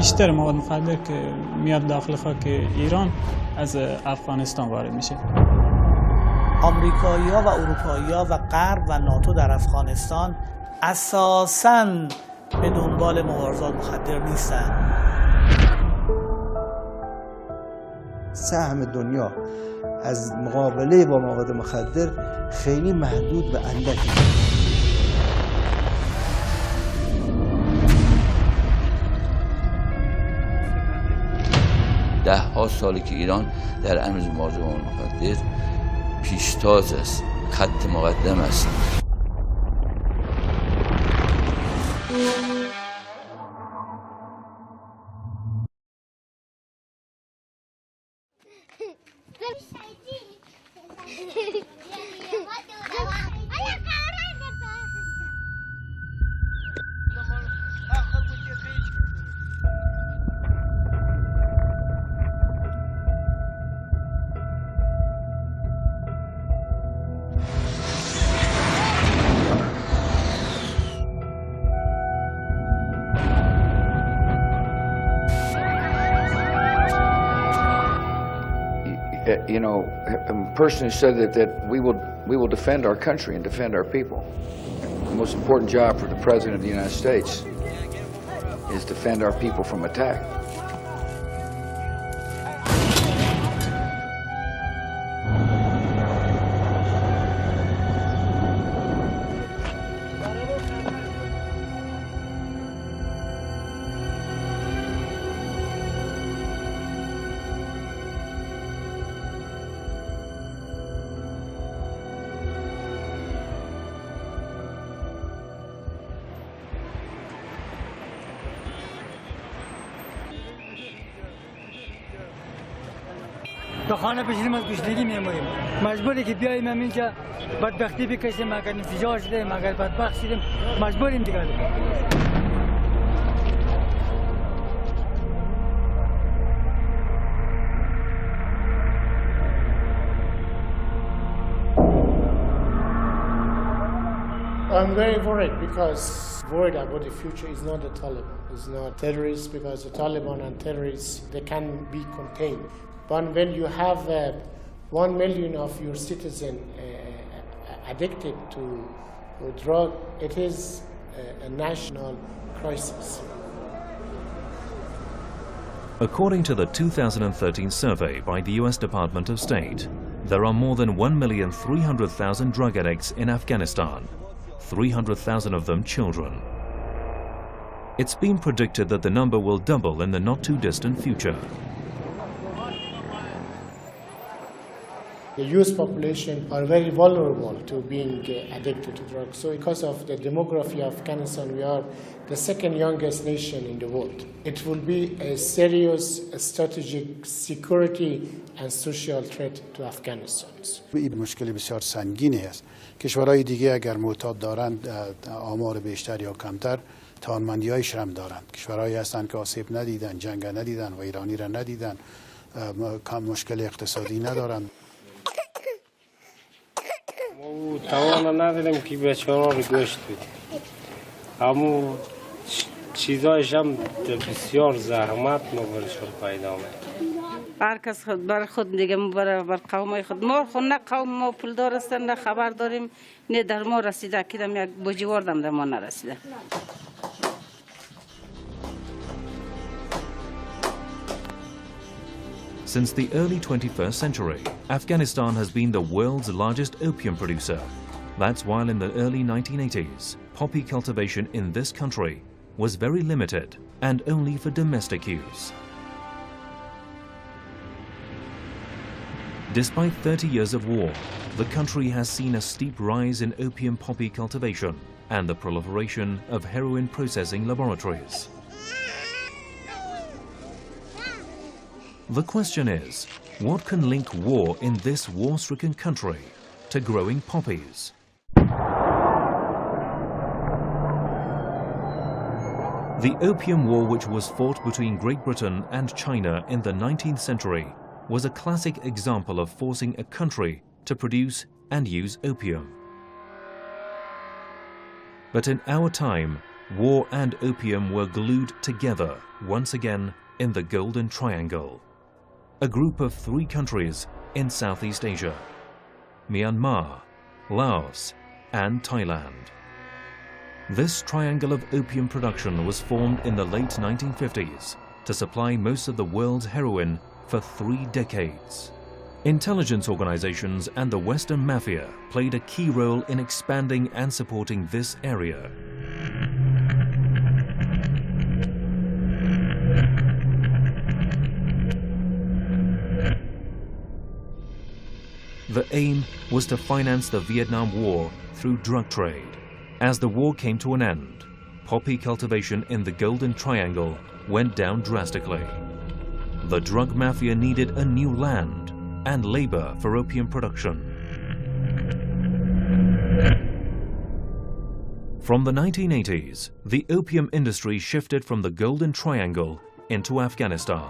بیشتر مواد مخدر که میاد داخل خاک ایران از افغانستان وارد میشه. آمریکایی‌ها و اروپایی‌ها و غرب و ناتو در افغانستان اساساً به دنبال مبارزات مخدر نیستن. سهم دنیا از مقابله با مواد مخدر خیلی محدود و اندکی. ده ها سالی که ایران در امر مبارزه با مواد مخدر پیشتاز است، خط مقدم است. You know, a person who said that we will defend our country and defend our people. The most important job for the President of the United States is defend our people from attack. تا خانه بشینیم از گشنگی میمونیم، مجبوری که بیاییم اینجا بدبختی بکشیم. اگر انفجار شدیم، اگر بدبخت شدیم، مجبوریم دیگه. I'm very worried because worried about the future is not the Taliban, it's not terrorists, because the Taliban and terrorists, they can be contained. But when you have 1 million of your citizens addicted to drug, it is a national crisis. According to the 2013 survey by the US Department of State, there are more than 1,300,000 drug addicts in Afghanistan, 300,000 of them children. It's been predicted that the number will double in the not-too-distant future. The youth population are very vulnerable to being addicted to drugs. So because of the demography of Afghanistan, we are the second youngest nation in the world. It will be a serious strategic security and social threat to Afghanistan. این مشکل بسیار سنگینی است. کشورهای دیگه اگر معتاد دارند آمار بیشتر یا کمتر توانمندی‌هایش هم دارند. کشورهایی هستند که آسیب ندیدن، جنگ ندیدن و ایرانی را ندیدن، مشکل اقتصادی ندارند. توان نداریم که بچه‌ها رو گوشت بدیم. اما چیزایش هم بسیار زحمت برایشان پیدا می‌کنه. هر کس خود بر خود دیگه بر قوم خود ما خود نه قوم ما پولدار هستند نه خبر داریم نه در ما رسیده که یک بوجیوردم در ما نرسیده. Since the early 21st century, Afghanistan has been the world's largest opium producer. That's while in the early 1980s, poppy cultivation in this country was very limited and only for domestic use. Despite 30 years of war, the country has seen a steep rise in opium poppy cultivation and the proliferation of heroin processing laboratories. The question is, what can link war in this war-stricken country to growing poppies? The Opium War, which was fought between Great Britain and China in the 19th century, was a classic example of forcing a country to produce and use opium. But in our time, war and opium were glued together once again in the Golden Triangle, a group of 3 countries in Southeast Asia: Myanmar, Laos, and Thailand. This triangle of opium production was formed in the late 1950s to supply most of the world's heroin for 3 decades. Intelligence organizations and the Western Mafia played a key role in expanding and supporting this area. The aim was to finance the Vietnam War through drug trade. As the war came to an end, poppy cultivation in the Golden Triangle went down drastically. The drug mafia needed a new land and labor for opium production. From the 1980s, the opium industry shifted from the Golden Triangle into Afghanistan.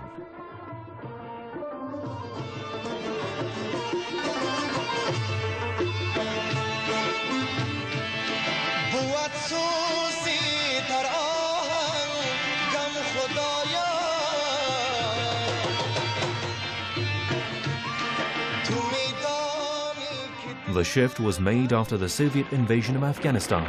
The shift was made after the Soviet invasion of Afghanistan.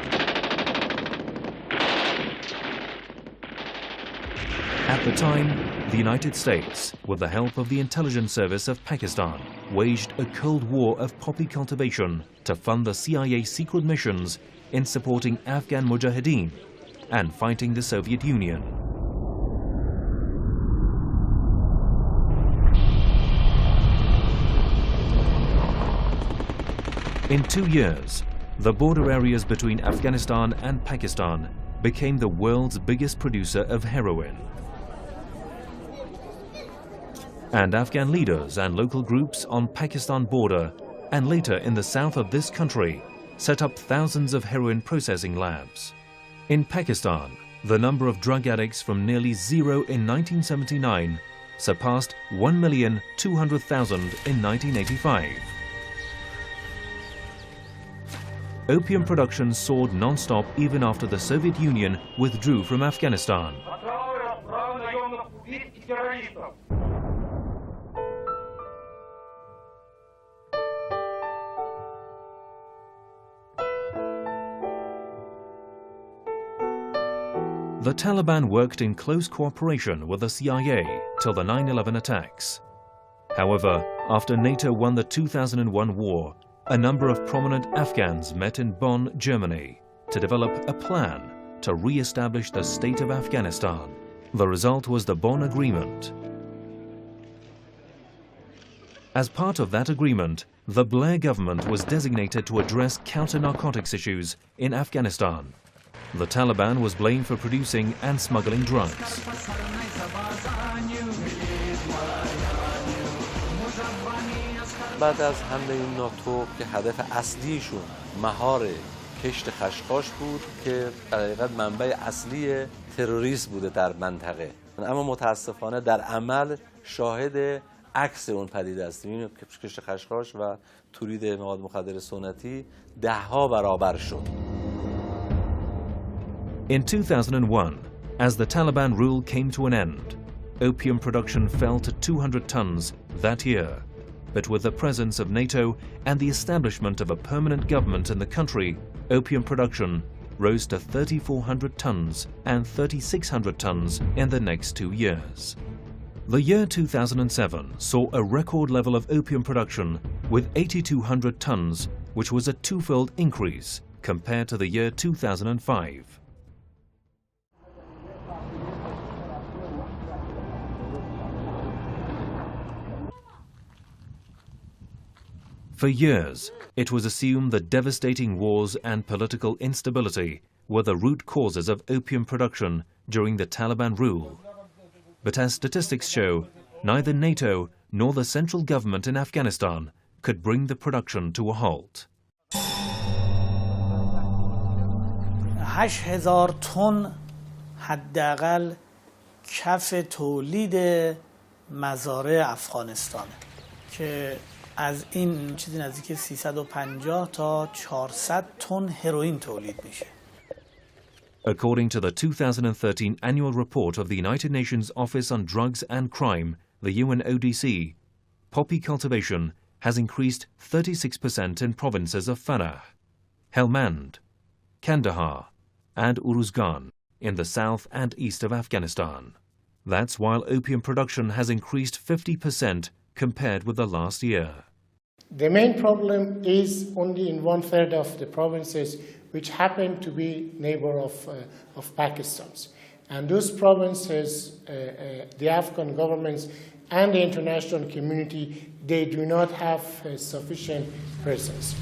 At the time, the United States, with the help of the intelligence service of Pakistan, waged a Cold War of poppy cultivation to fund the CIA secret missions in supporting Afghan Mujahideen and fighting the Soviet Union. In 2 years, the border areas between Afghanistan and Pakistan became the world's biggest producer of heroin. And Afghan leaders and local groups on Pakistan border and later in the south of this country set up thousands of heroin processing labs. In Pakistan, the number of drug addicts from nearly 0 in 1979 surpassed 1,200,000 in 1985. Opium production soared non-stop even after the Soviet Union withdrew from Afghanistan. The Taliban worked in close cooperation with the CIA till the 9/11 attacks. However, after NATO won the 2001 war, a number of prominent Afghans met in Bonn, Germany, to develop a plan to re-establish the state of Afghanistan. The result was the Bonn Agreement. As part of that agreement, the Blair government was designated to address counter-narcotics issues in Afghanistan. The Taliban was blamed for producing and smuggling drugs. بعد از حمله ناتو که هدف اصلیشون مهار کشت خشخاش بود که در حقیقت منبع اصلی تروریسم بوده در منطقه، اما متاسفانه در عمل شاهد عکس اون پدیده هستیم. کشت خشخاش و تولید مواد مخدر سنتی 10 برابر شد. In 2001, as the Taliban rule came to an end, opium production fell to 200 tons that year. But with the presence of NATO and the establishment of a permanent government in the country, opium production rose to 3,400 tons and 3,600 tons in the next 2 years. The year 2007 saw a record level of opium production with 8,200 tons, which was a 2-fold increase compared to the year 2005. For years, it was assumed that devastating wars and political instability were the root causes of opium production during the Taliban rule. But as statistics show, neither NATO nor the central government in Afghanistan could bring the production to a halt. 8,000 تن حداقل کف تولید مزارع افغانستانه که از این چیزی نزدیک 350 تا 400 تن هروئین تولید میشه. According to the 2013 annual report of the United Nations Office on Drugs and Crime, the UNODC, poppy cultivation has increased 36% in provinces of Farah, Helmand, Kandahar, and Uruzgan in the south and east of Afghanistan. That's while opium production has increased 50% compared with the last year. The main problem is only in 1/3 of the provinces which happen to be neighbor of Pakistan's. And those provinces, the Afghan governments and the international community, they do not have sufficient presence.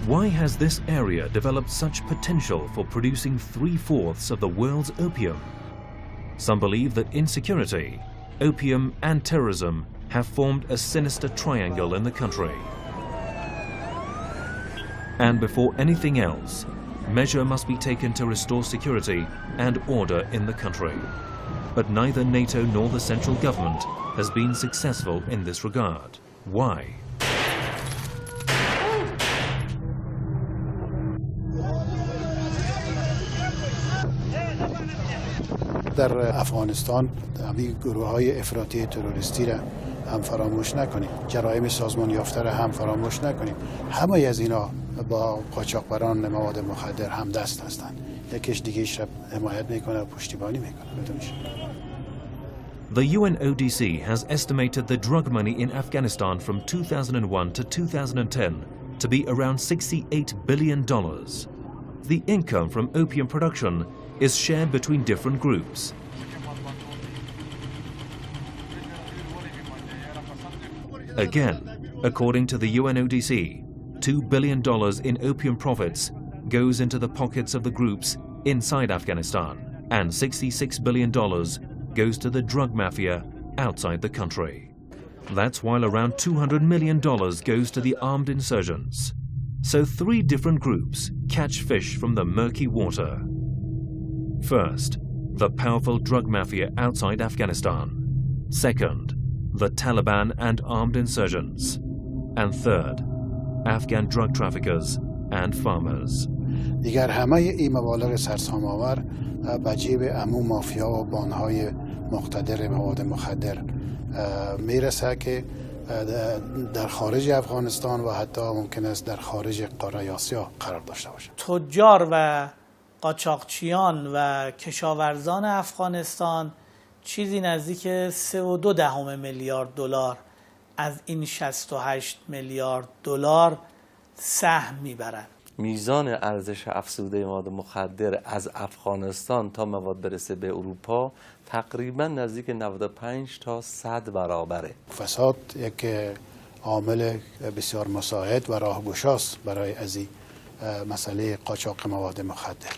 Why has this area developed such potential for producing 3/4 of the world's opium? Some believe that insecurity, opium and terrorism have formed a sinister triangle in the country. And before anything else, measure must be taken to restore security and order in the country. But neither NATO nor the central government has been successful in this regard. Why? در افغانستان همین گروه‌های افراطی تروریستی را هم فراموش نکنیم، جرایم سازمان یافته را هم فراموش نکنیم. همه از اینا با قاچاقبران مواد مخدر هم دست هستند. یکیش دیگه‌اش را حمایت میکنه و پشتیبانی میکنه. The UNODC has estimated the drug money in Afghanistan from 2001 to 2010 to be around $68 billion. The income from opium production is shared between different groups. Again, according to the UNODC, $2 billion in opium profits goes into the pockets of the groups inside Afghanistan, and $66 billion goes to the drug mafia outside the country. That's while around $200 million goes to the armed insurgents. So 3 different groups catch fish from the murky water. First, the powerful drug mafia outside Afghanistan. Second, the Taliban and armed insurgents. And third, Afghan drug traffickers and farmers. دیگر همه این مبالغ سرسام‌آور به جیب عموم مافیا و بانهای مقتدر مواد مخدر میرسه که در خارج افغانستان و حتی ممکن است در خارج قاره آسیا قرار داشته باشه. تجار و قاچاقچیان و کشاورزان افغانستان چیزی نزدیک 3.2 میلیارد دلار از این 68 میلیارد دلار سهم میبرند. میزان ارزش افزوده مواد مخدر از افغانستان تا مواد برسه به اروپا تقریبا نزدیک 95 تا 100 برابره. فساد یک عامل بسیار مساعد و راهگشاست برای از این مسئله قاچاق مواد مخدر.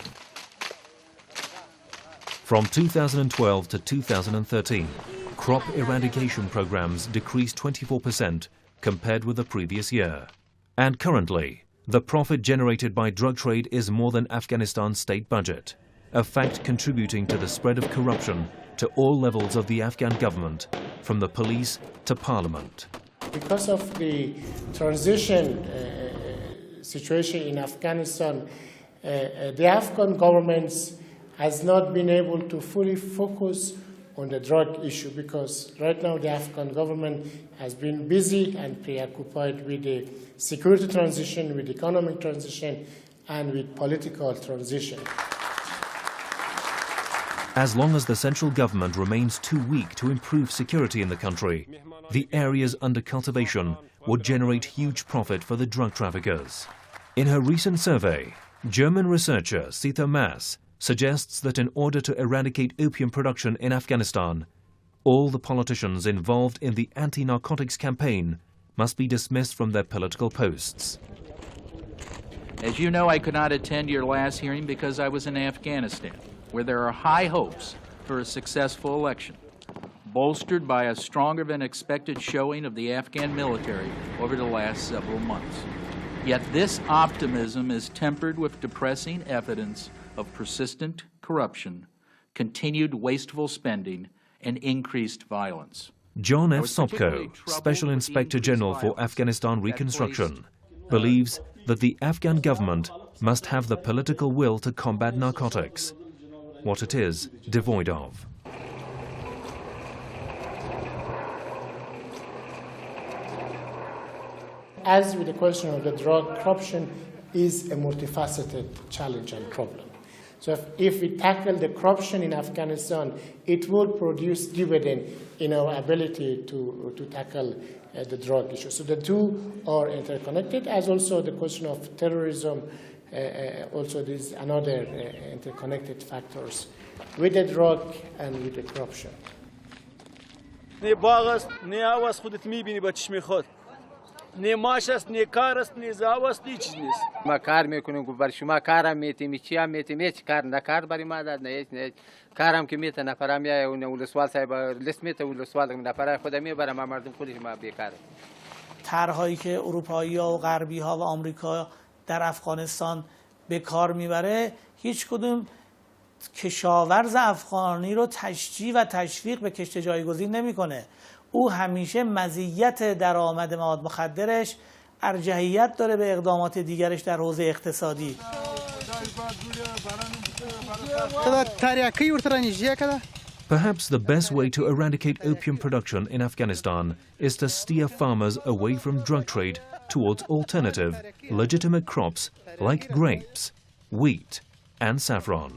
From 2012 to 2013, crop eradication programs decreased 24% compared with the previous year. And currently, the profit generated by drug trade is more than Afghanistan's state budget, a fact contributing to the spread of corruption to all levels of the Afghan government, from the police to parliament. Because of the transition situation in Afghanistan, the Afghan government has not been able to fully focus on the drug issue, because right now the Afghan government has been busy and preoccupied with the security transition, with economic transition, and with political transition. As long as the central government remains too weak to improve security in the country, the areas under cultivation would generate huge profit for the drug traffickers. In her recent survey, German researcher Sita Maas suggests that in order to eradicate opium production in Afghanistan, all the politicians involved in the anti-narcotics campaign must be dismissed from their political posts. As you know, I could not attend your last hearing because I was in Afghanistan, where there are high hopes for a successful election, bolstered by a stronger than expected showing of the Afghan military over the last several months. Yet this optimism is tempered with depressing evidence of persistent corruption, continued wasteful spending, and increased violence. John F. Sopko, Special Inspector General for Afghanistan Reconstruction, believes that the Afghan government must have the political will to combat narcotics, what it is devoid of. As with the question of the drug, corruption is a multifaceted challenge and problem. So if we tackle the corruption in Afghanistan, it will produce dividend in our ability to tackle the drug issue. So the two are interconnected, as also the question of terrorism, also there's another interconnected factors with the drug and with the corruption. نه باغ است نه هوا است خودت میبینی با چشم خود نه ماش است نه کار است نه زاو است هیچ چیز نیست ما کار میکنیم بر شما کارم میتیم چی هم میتیم هیچ کار نکرد برای ما داد نه هیچ کارم که میته نفرم یا اون سوال صاحب لیست میته اون سوال نفر خود میبرم ما مردم خودش ما بیکاره طرحهایی که اروپایی‌ها و غربی‌ها و آمریکا در افغانستان به کار میبره هیچ کدوم کشاورز افغانی رو تشجیع و تشویق به کشت جایگزین نمیکنه. او همیشه مزیت درآمد مواد مخدرش ارجحیت داره به اقدامات دیگرش در حوزه اقتصادی. Perhaps the best way to eradicate opium production in Afghanistan is to steer farmers away from drug trade towards alternative, legitimate crops like grapes, wheat, and saffron.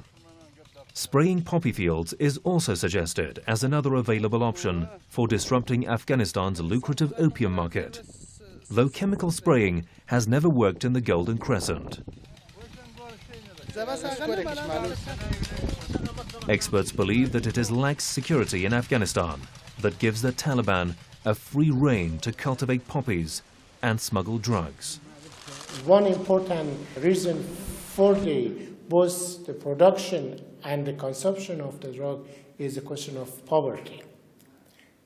Spraying poppy fields is also suggested as another available option for disrupting Afghanistan's lucrative opium market, though chemical spraying has never worked in the Golden Crescent. Experts believe that it is lax security in Afghanistan that gives the Taliban a free rein to cultivate poppies and smuggle drugs. One important reason for both the production and the consumption of the drug is the question of poverty.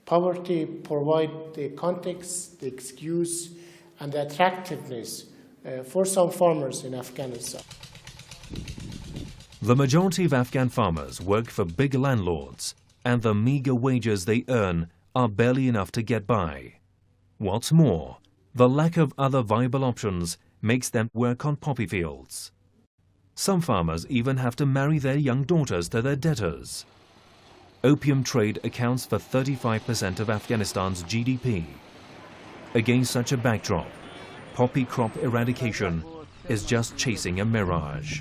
Poverty provides the context, the excuse, and the attractiveness for some farmers in Afghanistan. The majority of Afghan farmers work for big landlords, and the meager wages they earn are barely enough to get by. What's more, the lack of other viable options makes them work on poppy fields. Some farmers even have to marry their young daughters to their debtors. Opium trade accounts for 35% of Afghanistan's GDP. Against such a backdrop, poppy crop eradication is just chasing a mirage.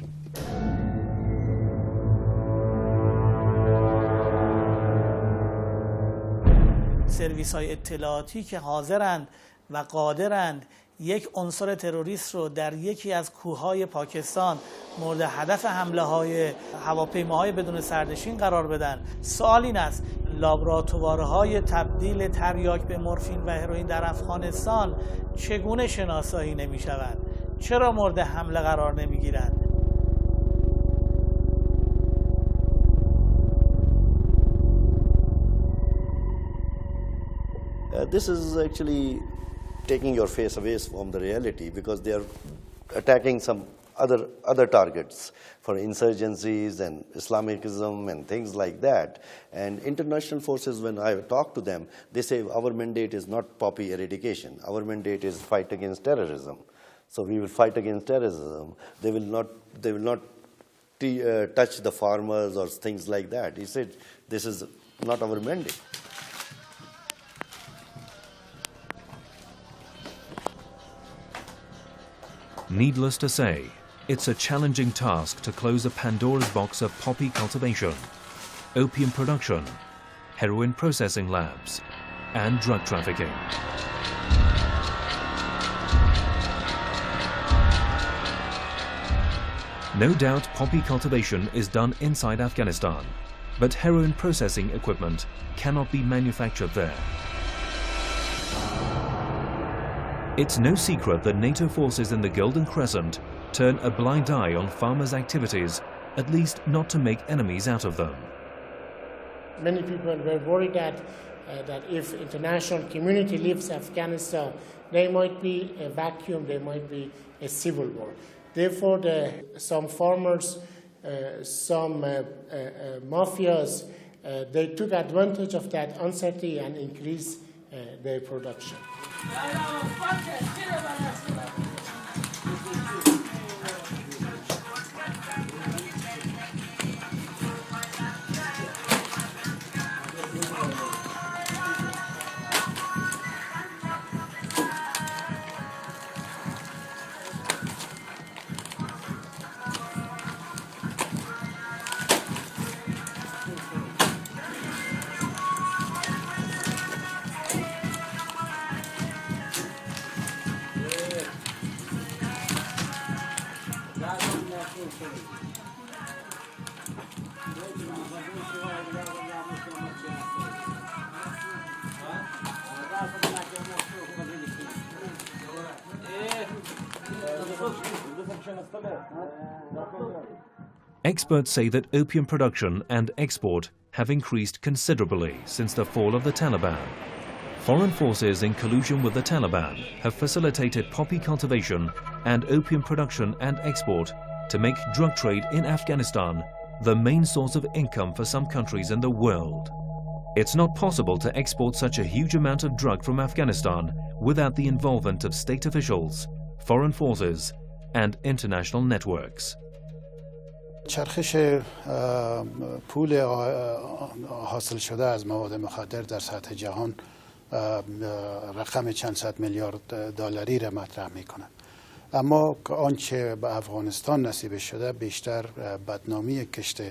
سرویس‌های اطلاعاتی که حاضرند و قادرند یک عنصر تروریست رو در یکی از کوههای پاکستان مورد هدف حمله‌های هواپیماهای بدون سرنشین قرار بدن. سوال این است لابراتوارهای تبدیل تریاک به مورفین و هروئین در افغانستان چگونه شناسایی نمی‌شوند؟ چرا مورد حمله قرار نمی‌گیرند؟ This is actually taking your face away from the reality because they are attacking some other targets for insurgencies and Islamism and things like that. And international forces, when I talk to them, they say our mandate is not poppy eradication. Our mandate is fight against terrorism. So we will fight against terrorism. They will not touch the farmers or things like that. He said this is not our mandate. Needless to say, it's a challenging task to close a Pandora's box of poppy cultivation, opium production, heroin processing labs, and drug trafficking. No doubt poppy cultivation is done inside Afghanistan, but heroin processing equipment cannot be manufactured there. It's no secret that NATO forces in the Golden Crescent turn a blind eye on farmers' activities, at least not to make enemies out of them. Many people were worried that if international community leaves Afghanistan, there might be a vacuum, there might be a civil war. Therefore, some farmers, some mafias, they took advantage of that uncertainty and increased their production. Experts say that opium production and export have increased considerably since the fall of the Taliban. Foreign forces in collusion with the Taliban have facilitated poppy cultivation and opium production and export to make drug trade in Afghanistan the main source of income for some countries in the world. It's not possible to export such a huge amount of drug from Afghanistan without the involvement of state officials, foreign forces, and international networks. چرخش پول حاصل شده از مواد مخدر در سطح جهان رقم چند صد میلیارد دلاری را مطرح می‌کند. اما آنچه به افغانستان نصیب شده بیشتر بدنامی کشت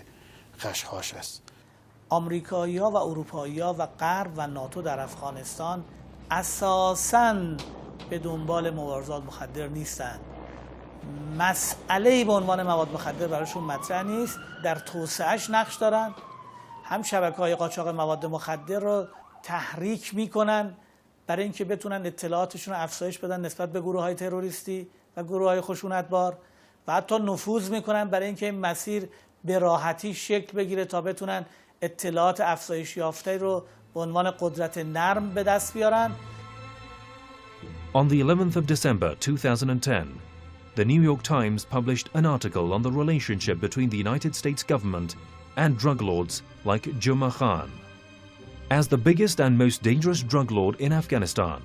خشخاش است. آمریکایی‌ها و اروپایی‌ها و غرب و ناتو در افغانستان اساساً به دنبال مبارزات مخدر نیستند. مسئله‌ای به عنوان مواد مخدر براشون مطرح نیست. در توسعهش نقش دارن. هم شبکه‌های قاچاق مواد مخدر رو تحریک میکنن برای اینکه بتونن اطلاعاتشون رو افزایش بدن نسبت به گروه‌های تروریستی و گروه‌های خشونتبار و حتی نفوذ میکنن برای اینکه این مسیر به راحتی شکل بگیره تا بتونن اطلاعات افزایش یافته رو به عنوان قدرت نرم به دست بیارن. On the 11th of December 2010, the New York Times published an article on the relationship between the United States government and drug lords like Juma Khan. As the biggest and most dangerous drug lord in Afghanistan,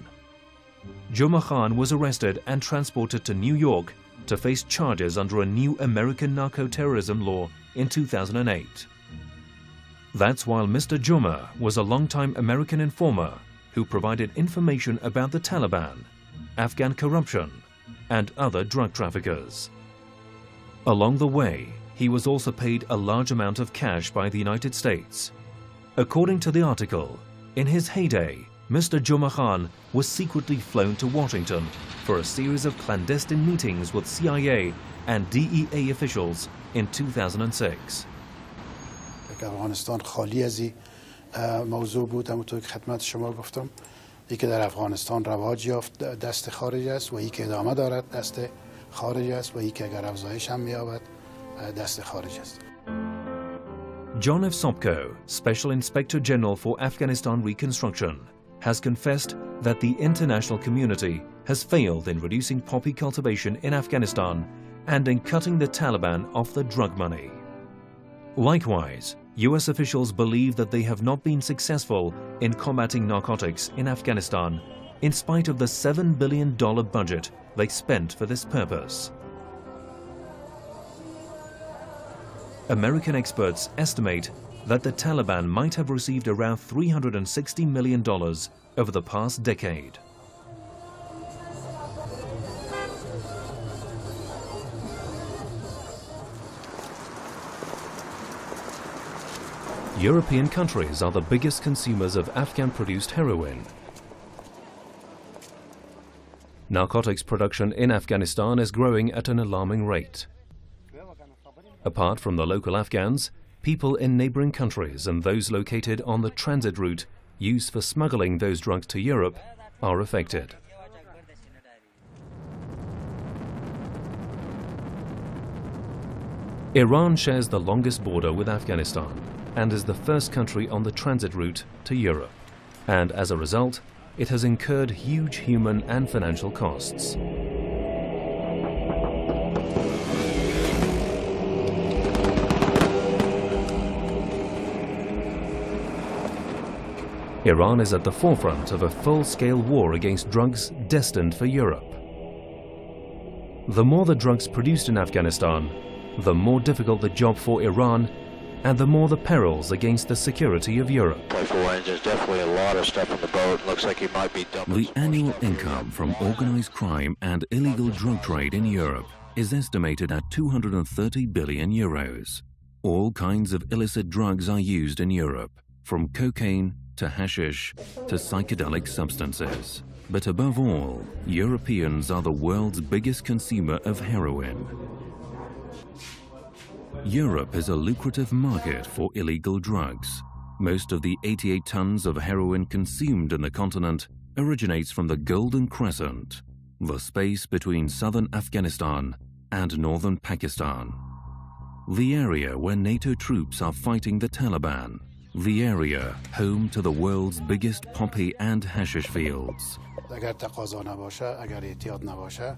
Juma Khan was arrested and transported to New York to face charges under a new American narco-terrorism law in 2008. That's while Mr. Juma was a long-time American informer who provided information about the Taliban, Afghan corruption, and other drug traffickers. Along the way, he was also paid a large amount of cash by the United States. According to the article, in his heyday, Mr. Juma Khan was secretly flown to Washington for a series of clandestine meetings with CIA and DEA officials in 2006. افغانستان خالی از این موضوع بود، همونطور که خدمت شما گفتم. یکی در افغانستان رواج یافت دست خارج است و یکی ادامه دارد دست خارج است و یکی اگر افزایش هم می‌یابد دست خارج است. John F. Sopko, Special Inspector General for Afghanistan Reconstruction, has confessed that the international community has failed in reducing poppy cultivation in Afghanistan and in cutting the Taliban off the drug money. Likewise, US officials believe that they have not been successful in combating narcotics in Afghanistan in spite of the $7 billion budget they spent for this purpose. American experts estimate that the Taliban might have received around $360 million over the past decade. European countries are the biggest consumers of Afghan-produced heroin. Narcotics production in Afghanistan is growing at an alarming rate. Apart from the local Afghans, people in neighboring countries and those located on the transit route used for smuggling those drugs to Europe are affected. Iran shares the longest border with Afghanistan and is the first country on the transit route to Europe. And as a result, it has incurred huge human and financial costs. Iran is at the forefront of a full-scale war against drugs destined for Europe. The more the drugs produced in Afghanistan, the more difficult the job for Iran and the more the perils against the security of Europe. There's definitely a lot of stuff on the boat. Looks like he might be dumping. The annual income from organized crime and illegal drug trade in Europe is estimated at 230 billion euros. All kinds of illicit drugs are used in Europe, from cocaine to hashish to psychedelic substances. But above all, Europeans are the world's biggest consumer of heroin. Europe is a lucrative market for illegal drugs. Most of the 88 tons of heroin consumed in the continent originates from the Golden Crescent, the space between southern Afghanistan and northern Pakistan. The area where NATO troops are fighting the Taliban. The area home to the world's biggest poppy and hashish fields. اگر تقاضا نباشه، اگر احتیاط نباشه،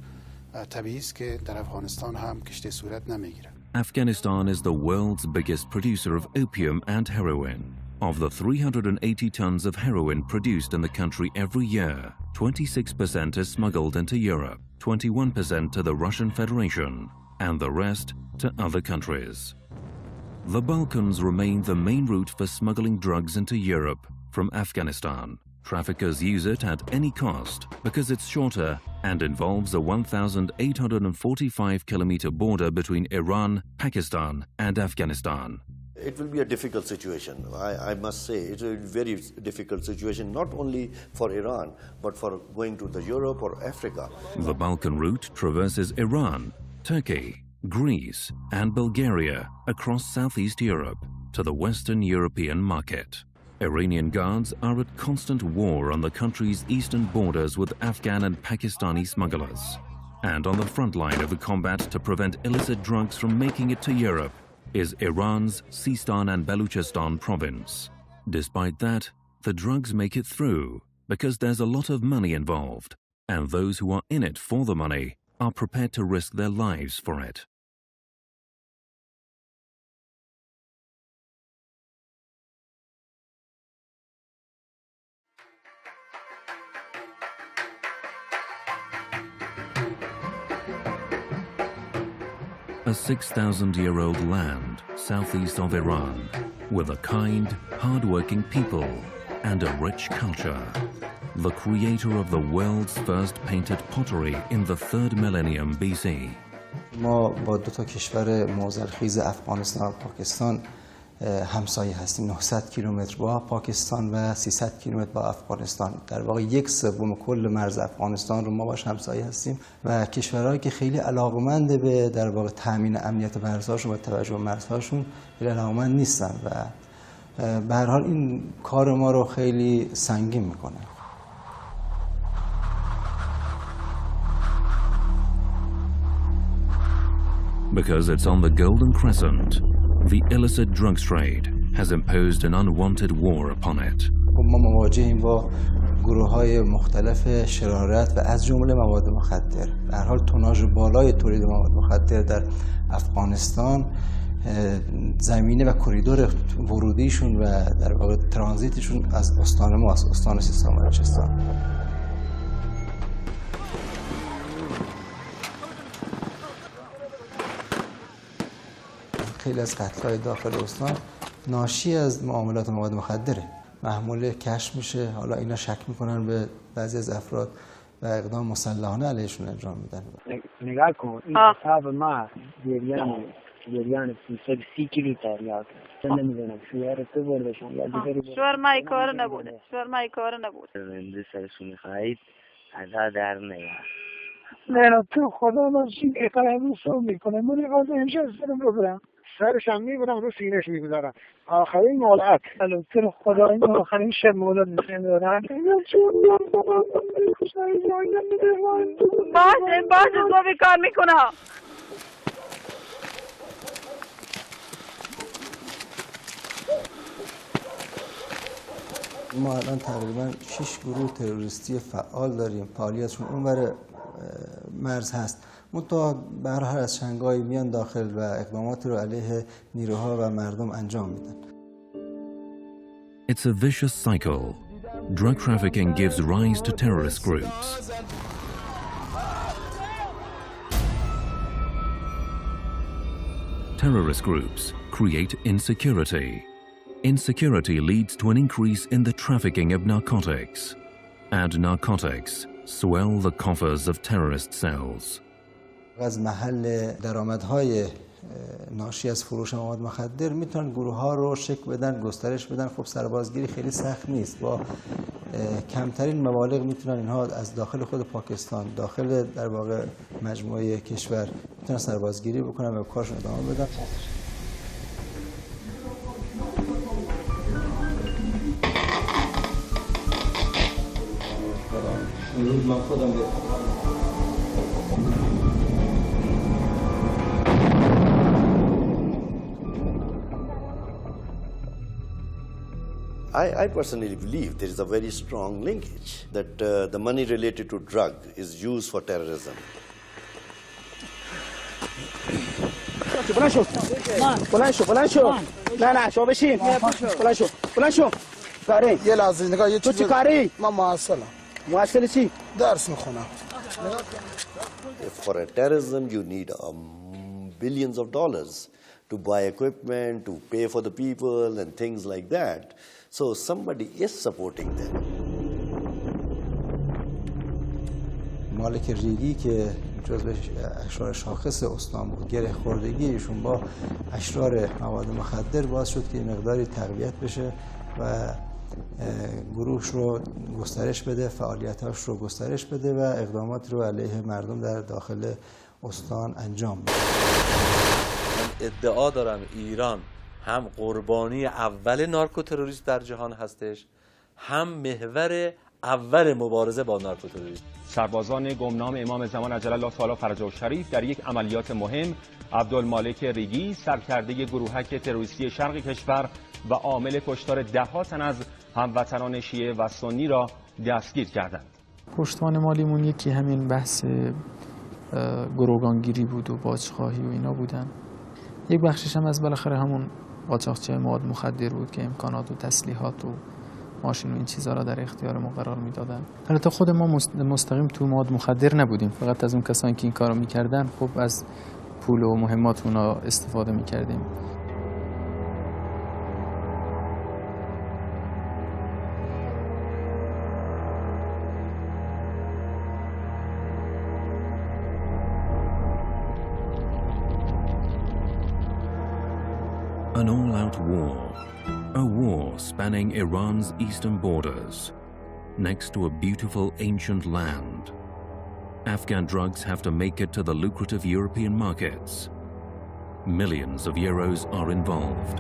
طبیعی است که در افغانستان هم کشته صورت نمیگیره. Afghanistan is the world's biggest producer of opium and heroin. Of the 380 tons of heroin produced in the country every year, 26% is smuggled into Europe, 21% to the Russian Federation, and the rest to other countries. The Balkans remain the main route for smuggling drugs into Europe from Afghanistan. Traffickers use it at any cost because it's shorter and involves a 1,845-kilometer border between Iran, Pakistan, and Afghanistan. It will be a difficult situation. I must say, it's a very difficult situation, not only for Iran, but for going to the Europe or Africa. The Balkan route traverses Iran, Turkey, Greece, and Bulgaria across Southeast Europe to the Western European market. Iranian guards are at constant war on the country's eastern borders with Afghan and Pakistani smugglers. And on the front line of the combat to prevent illicit drugs from making it to Europe is Iran's Sistan and Baluchistan province. Despite that, the drugs make it through because there's a lot of money involved, and those who are in it for the money are prepared to risk their lives for it. A 6,000-year-old land southeast of Iran, with a kind, hard-working people and a rich culture. The creator of the world's first painted pottery in the 3rd millennium BC. ما با دو تا کشور معضلخیز افغانستان و پاکستان همسایه هستیم. 900 کیلومتر با پاکستان و 300 کیلومتر با افغانستان. در واقع 1/3 کل مرز افغانستان رو ما باش همسایه هستیم و کشورهایی که خیلی علاقمند به در واقع تامین امنیت مرزهاشون و توجه مرزهاشون خیلی علاقمند نیستن و به هر حال این کار ما رو خیلی سنگین میکنه. Because it's on the Golden Crescent, the illicit drugs trade has imposed an unwanted war upon it. ما مواجهیم با گروه‌های مختلف شرارت و از جمله مواد مخدر. به هر حال توناژ بالای تولید مواد مخدر در افغانستان زمینه و کریدور ورودیشون و در واقع ترانزیتشون از استان ما است، استان سیستان و بلوچستان. خیلی از قتل‌های داخل استان ناشی از معاملات مواد مخدره. محمول کشف میشه، حالا اینا شک میکنن به بعضی از افراد و اقدام مسلحانه علیهشون انجام میدن. نگاه کن این حساب ما جریان 330 کیلو تریاک نمیدونم شوهر تو بردشون یا دیگری شوهر ما کار نبوده، شوهر ما کار نبوده. رنده سرشون میخواهید عذا در نیار. نه تو خدا من چی قلم رو میکنه من نگاه اینجا سرم رو برم سرشم میبرم رو سینهش میگذارم آخرین مولد تو خدا این آخرین شب مولد میدارم باشه تو بیکار میکنه. ما الان تقریبا 6 گروه تروریستی فعال داریم، فعالیتشون اونور مرز هست. منتها به هر حال از شنگهای میان داخل و اقداماتی رو علیه نیروها و مردم انجام میدن. It's a vicious cycle. Drug trafficking gives rise to terrorist groups. Terrorist groups create insecurity. Insecurity leads to an increase in the trafficking of narcotics. And narcotics swell the coffers of terrorist cells. از محل درآمدهای ناشی از فروش مواد مخدر میتونن گروه ها رو شکل بدن، گسترش بدن. خب سربازگیری خیلی سخت نیست، با کمترین مبالغ میتونن اینها از داخل خود پاکستان، داخل در واقع مجموعه کشور میتونن سربازگیری بکنن و کارشون ادامه بدن. من خودم I personally believe there is a very strong linkage that the money related to drug is used for terrorism. بلند شو نه شما بشین بلند شو کاری یه لحظه نگاه یه تو چی کاری؟ من معسلم. معسل چی؟ درس میخونم. For a terrorism you need billions of dollars to buy equipment, to pay for the people and things like that. So somebody is supporting them. مالک ریگی که جزو اشرار شاخص استان بود، گره خوردگی ایشون با اشرار مواد مخدر باعث شد که مقداری تقویت بشه و گروهش رو گسترش بده، فعالیتاش رو گسترش بده و اقدامات رو علیه مردم در داخل استان انجام بده. من ادعا دارم ایران هم قربانی اول نارکوتروریسم در جهان هستش، هم محور اول مبارزه با نارکوتروریسم. سربازان گمنام امام زمان عجل الله تعالی فرجه الشریف در یک عملیات مهم عبدالمالک ریگی سرکرده گروهک تروریستی شرق کشور و عامل کشتار ده‌ها تن از هموطنان شیعه و سنی را دستگیر کردند. پشتوان مالیمون یکی همین بحث گروگانگیری بود و باجخواهی و اینا بودن. یک بخشش هم از بالاخره همون قاچاقچی مواد مخدر بود که امکانات و تسلیحات و ماشین و این چیزها را در اختیار ما قرار میدادن. البته خود ما مستقیم تو مواد مخدر نبودیم، فقط از اون کسانی که این کارو میکردن خب از پول و مهمات اونا استفاده میکردیم. An all-out war, a war spanning Iran's eastern borders, next to a beautiful ancient land. Afghan drugs have to make it to the lucrative European markets. Millions of euros are involved.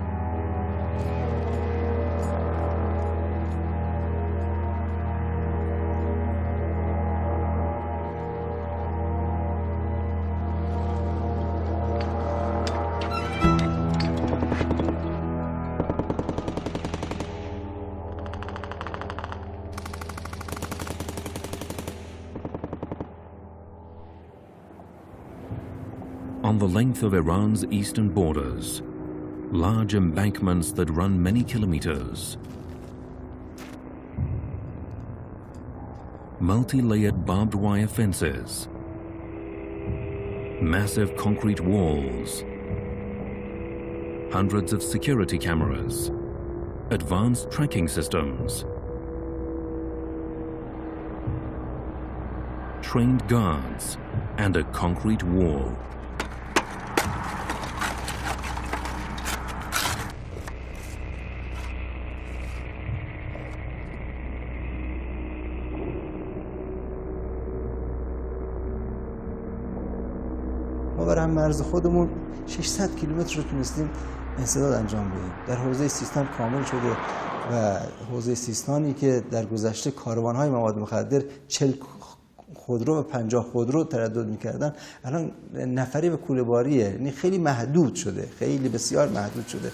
On the length of Iran's eastern borders, large embankments that run many kilometers, multi-layered barbed wire fences, massive concrete walls, hundreds of security cameras, advanced tracking systems, trained guards, and a concrete wall. ما بر هم مرز خودمون 600 کیلومتر رو تونستیم انسداد انجام بدیم. در حوزه سیستان کامل شده و حوزه سیستانی که در گذشته کاروان‌های مواد مخدر 40 خودرو و 50 خودرو تردد می‌کردن، الان نفری به کوله‌باریه، یعنی خیلی محدود شده، خیلی بسیار محدود شده.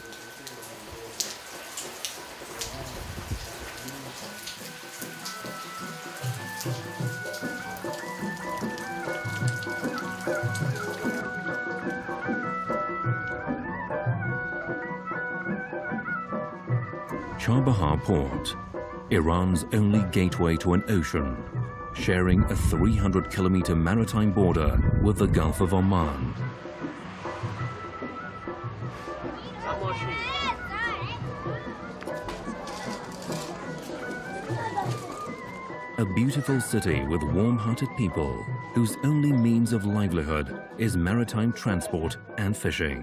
Chabahar Port, Iran's only gateway to an ocean, sharing a 300-kilometer maritime border with the Gulf of Oman. A beautiful city with warm-hearted people whose only means of livelihood is maritime transport and fishing.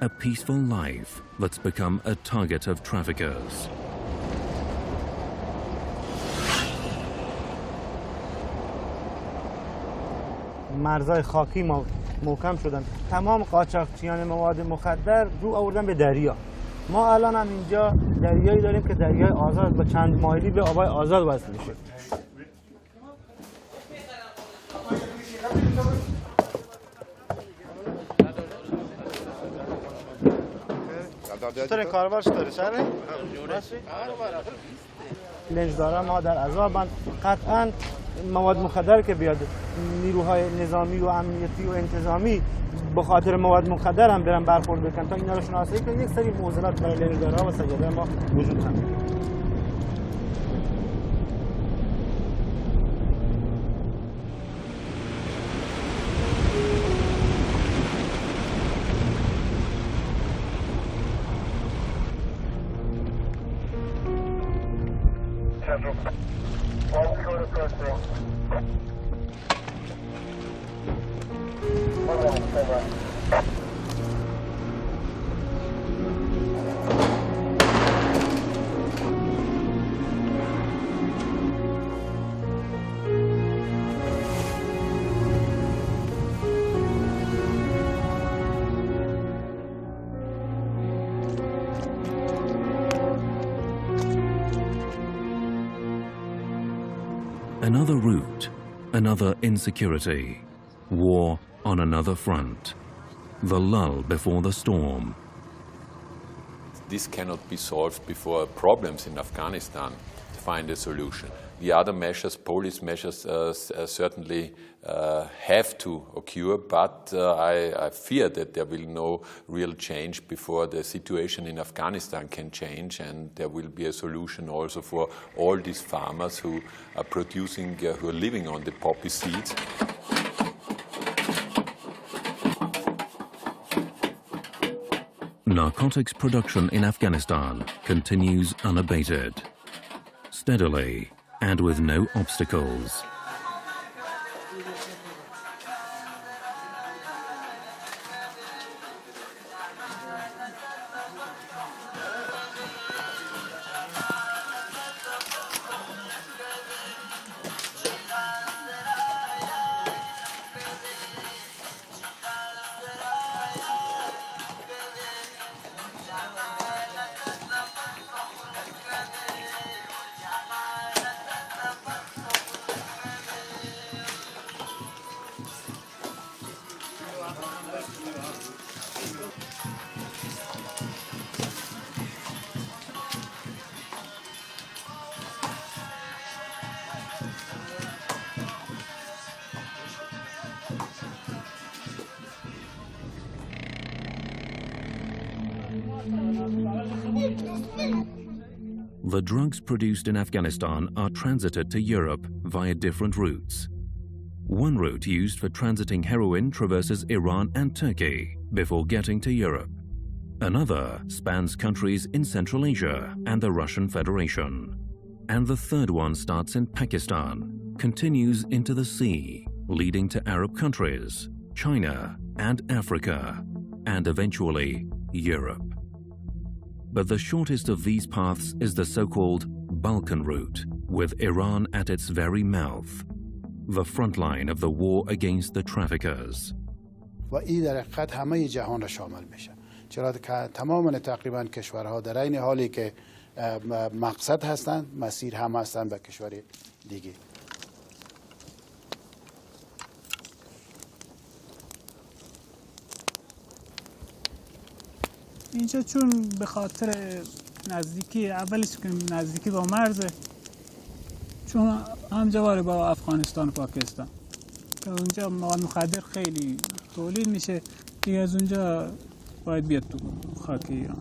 A peaceful life that's become a target of traffickers. مرزهای خاکی محکم شدن، تمام قاچاقچیان مواد مخدر رو آوردن به دریا. ما الان هم اینجا دریایی داریم که دریای آزاد با چند مایلی به آبای آزاد وصل میشه. چطور کاربر چطوره سره؟ لنجدارا ما در عذابن قطعا مواد مخدر که بیاد نیروهای نظامی و امنیتی و انتظامی به خاطر مواد مخدر هم برن برخورد بکن تا اینا رو شناسایی کنن. یک سری معضلات برای لنجدارا و سجاده ما وجود داره. Another route, another insecurity, war on another front, the lull before the storm. This cannot be solved before problems in Afghanistan find a solution. The other measures, police measures, certainly have to occur, but I fear that there will no real change before the situation in Afghanistan can change, and there will be a solution also for all these farmers who are producing, who are living on the poppy seeds. Narcotics production in Afghanistan continues unabated, steadily and with no obstacles. The drugs produced in Afghanistan are transited to Europe via different routes. One route used for transiting heroin traverses Iran and Turkey before getting to Europe. Another spans countries in Central Asia and the Russian Federation. And the third one starts in Pakistan, continues into the sea, leading to Arab countries, China and Africa, and eventually Europe. But the shortest of these paths is the so-called Balkan route, with Iran at its very mouth, the front line of the war against the traffickers. و این در حقیقت همه جهان را شامل میشه، چرا که تمام تقریبا کشورها در این حالی که مقصد هستند مسیر هم هستند به کشور دیگه. اینجا چون به خاطر نزدیکی اولش که نزدیکی با مرزه، چون همجواره با افغانستان و پاکستان که اونجا مواد مخدر خیلی تولید میشه دیگه، از اونجا باید بیاد تو خاک ایران.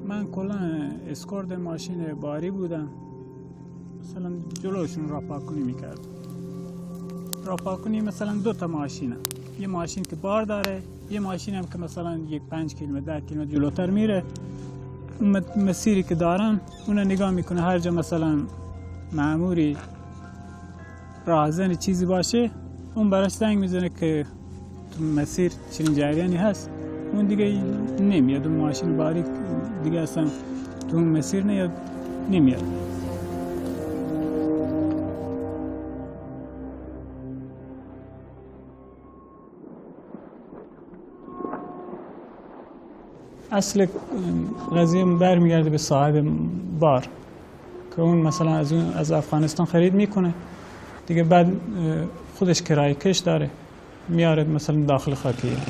من کلا اسکورت ماشین باری بودم، مثلا جلوشون راهپاکنی میکردم. راهپاکنی مثلا 2 تا ماشینه، یه ماشین که بار داره، یه ماشین هم که مثلا 5 کیلومتر 10 کیلومتر جلوتر میره. اون مسیری که دارن اون نگاه میکنه، هر جا مثلا ماموری راهزن چیزی باشه اون براش زنگ میزنه که تو مسیر چنین جریانی هست، اون دیگه نمیاد، اون ماشین باری دیگه اصلا تو اون مسیر نمیاد. اصل قضیه برمیگرده به صاحب بار. که اون مثلا از افغانستان خرید میکنه دیگه، بعد خودش کرایه کش داره میاره مثلا داخل خاک ایران.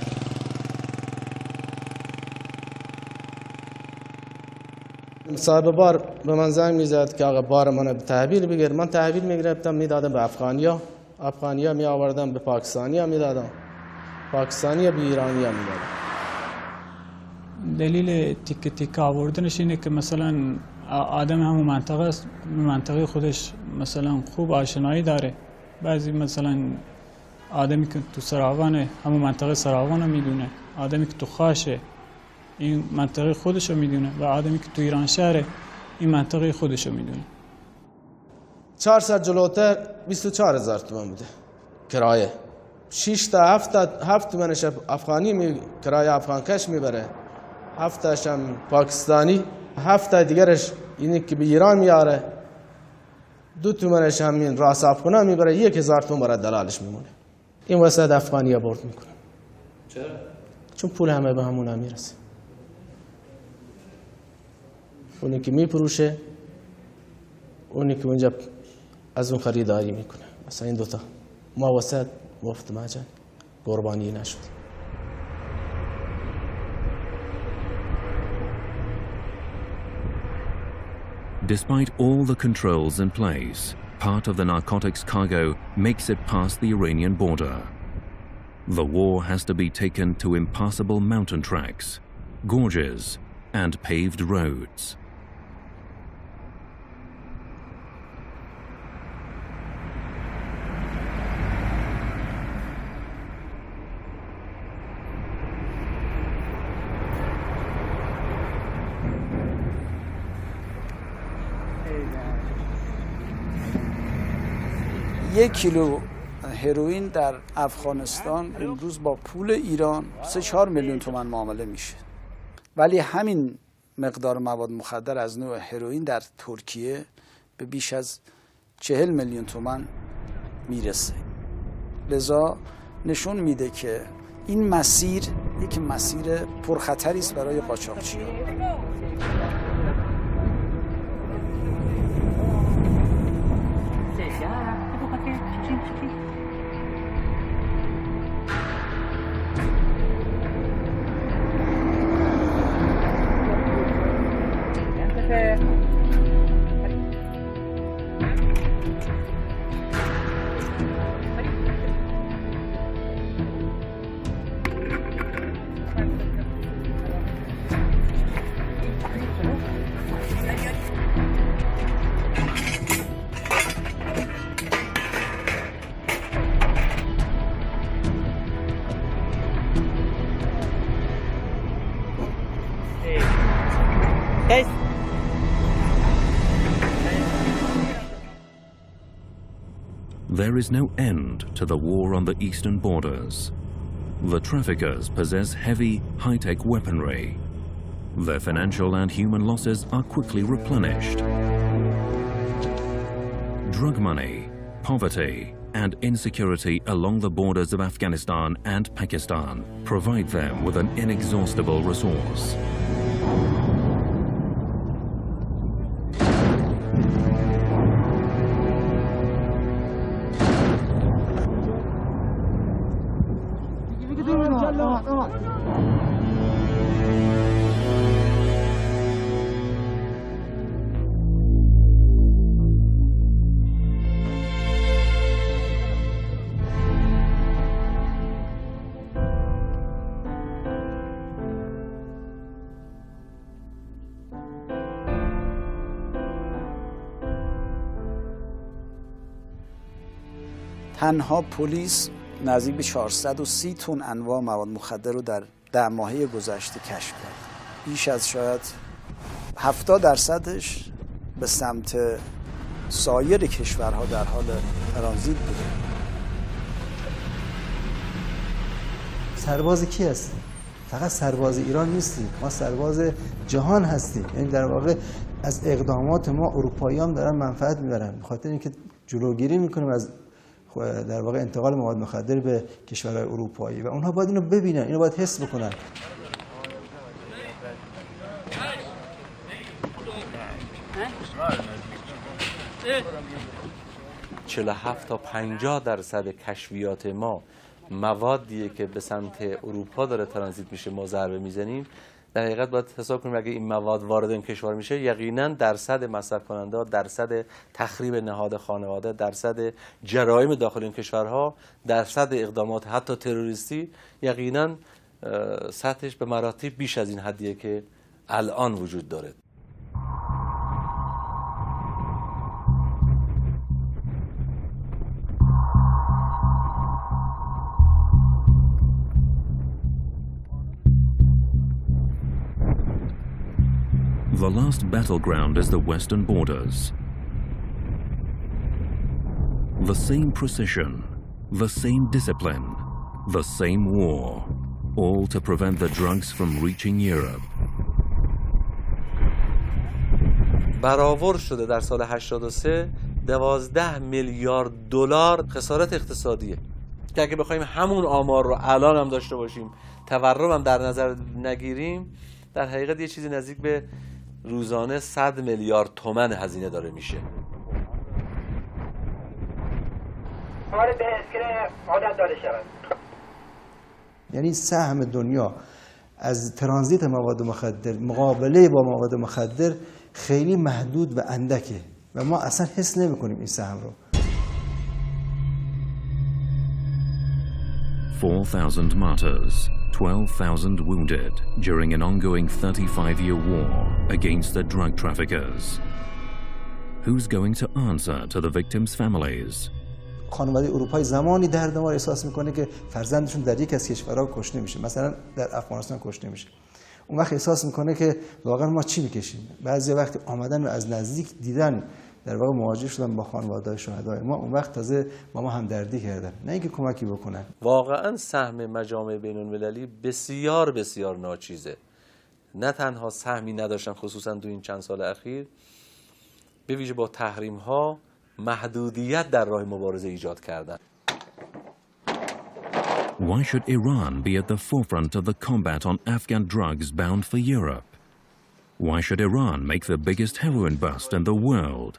صاحب بار به من زنگ میزد که آقا بار من تحویل بگیر. من تحویل میگرفتم میدادم به افغانیا می آوردم به پاکستانیا میدادم، پاکستانیا به ایرانیا میدادم. دلیل تیک تیک آوردنش اینه که مثلا آدم همون منطقه است، منطقه خودش مثلا خوب آشنایی داره. بعضی مثلا آدمی که تو سراغانه همون منطقه سراغانه میدونه، آدمی که تو خاشه این منطقه خودشو میدونه، و آدمی که تو ایران شهره این منطقه خودشو میدونه. 400 جلوتر 24,000 تومان بوده کرایه. 6 تا 7 تومنش افغانی کرایه افغان کش میبره، 7 تاش هم پاکستانی، 7 تا دیگرش اینی که به ایران میاره، 2 تومنش هم این راس افغانا میبره، 1000 تومان برای دلالش میمونه. این وسط افغانی برد میکنه. چرا؟ چون پول همه به همون میرسه. اونی که میپروشه، اونی که اونجا از اون خریداری میکنه. مثلا این دوتا ما وسط مفت مجان قربانی نشد. Despite all the controls in place, part of the narcotics cargo makes it past the Iranian border. The war has to be taken to impassable mountain tracks, gorges, and paved roads. یک کیلو هروئین در افغانستان امروز با پول ایران 3-4 میلیون تومان معامله میشه، ولی همین مقدار مواد مخدر از نوع هروئین در ترکیه به بیش از 40 میلیون تومان میرسه. لذا نشون میده که این مسیر یک مسیر پرخطری است برای قاچاقچی‌ها. There is no end to the war on the eastern borders. The traffickers possess heavy, high-tech weaponry. Their financial and human losses are quickly replenished. Drug money, poverty, and insecurity along the borders of Afghanistan and Pakistan provide them with an inexhaustible resource. تنها پلیس نزدیک به 430 تن انواع مواد مخدر رو در 10 ماهه گذشته کشف کرد. بیش از شاید 70% به سمت سایر کشورها در حال ترانزیت بوده. سرباز کی هستیم؟ فقط سرباز ایران نیستیم، ما سرباز جهان هستیم. یعنی در واقع از اقدامات ما اروپایی‌ها دارن منفعت میبرن، به خاطر اینکه جلوگیری میکنیم از در واقع انتقال مواد مخدر به کشورهای اروپایی و اونها باید اینو ببینن، اینو باید حس بکنن. 47 تا 50% کشفیات ما موادیه که به سمت اروپا داره ترانزیت میشه ما ضربه میزنیم. در حقیقت باید حساب کنیم اگه این مواد وارد این کشور میشه یقینا درصد مصرف کننده، درصد تخریب نهاد خانواده، درصد جرایم داخل این کشورها، درصد اقدامات حتی تروریستی یقینا سطحش به مراتب بیش از این حدیه که الان وجود داره. The last battleground is the western borders. The same precision, the same discipline, the same war, all to prevent the drugs from reaching Europe. برآورد شده در سال 83 12 میلیارد دلار خسارت اقتصادیه که اگه بخوایم همون آمار رو الان هم داشته باشیم، تورم هم در نظر نگیریم، در حقیقت یه چیزی نزدیک به روزانه 100 میلیارد تومان هزینه داره میشه. یعنی سهم دنیا از ترانزیت مواد مخدر مقابله با مواد مخدر خیلی محدود و اندکه و ما اصلا حس نمی‌کنیم این سهم رو. 4,000 martyrs, 12,000 wounded during an ongoing 35-year war against the drug traffickers. Who's going to answer to the victims' families? خانواده اروپایی زمانی درد ما احساس میکنه که فرزندشون در یک از کشورها کشته میشه، مثلا در افغانستان کشته میشه. اون وقت احساس میکنه که واقعا ما چی میکشیم. بعضی وقت آمدن و از نزدیک دیدن، در واقع مواجه شدن با خانواده شهدای ما، اون وقت تازه با ما همدردی کردن، نه اینکه کمکی بکنن. واقعا سهم مجامع بین‌المللی بسیار بسیار ناچیزه. نه تنها سهمی نداشتن خصوصا تو این چند سال اخیر، به ویژه با تحریم ها محدودیت در راه مبارزه ایجاد کردن. Why should Iran be at the forefront of the combat on Afghan drugs bound for Europe? Why should Iran make the biggest heroin bust in the world?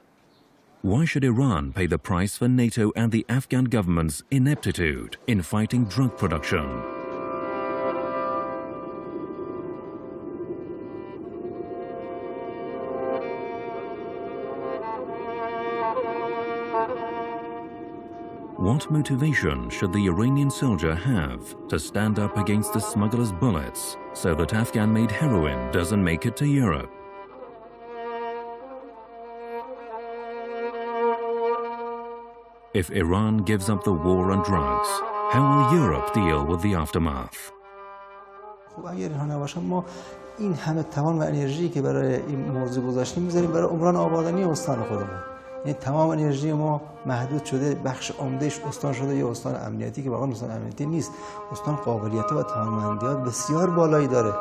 Why should Iran pay the price for NATO and the Afghan government's ineptitude in fighting drug production? What motivation should the Iranian soldier have to stand up against the smugglers' bullets so that Afghan-made heroin doesn't make it to Europe? If Iran gives up the war on drugs, how will Europe deal with the aftermath? خب اگر اینها نباشن ما این همه توان و انرژی که برای این موضوع گذاشتیم میذاریم برای عمران آبادانی استان خودمون. یعنی تمام انرژی ما محدود شده، بخش عمدهش استان شده یه استان امنیتی که واقعا استان امنیتی نیست. استان قابلیت و توانمندیات بسیار بالایی داره.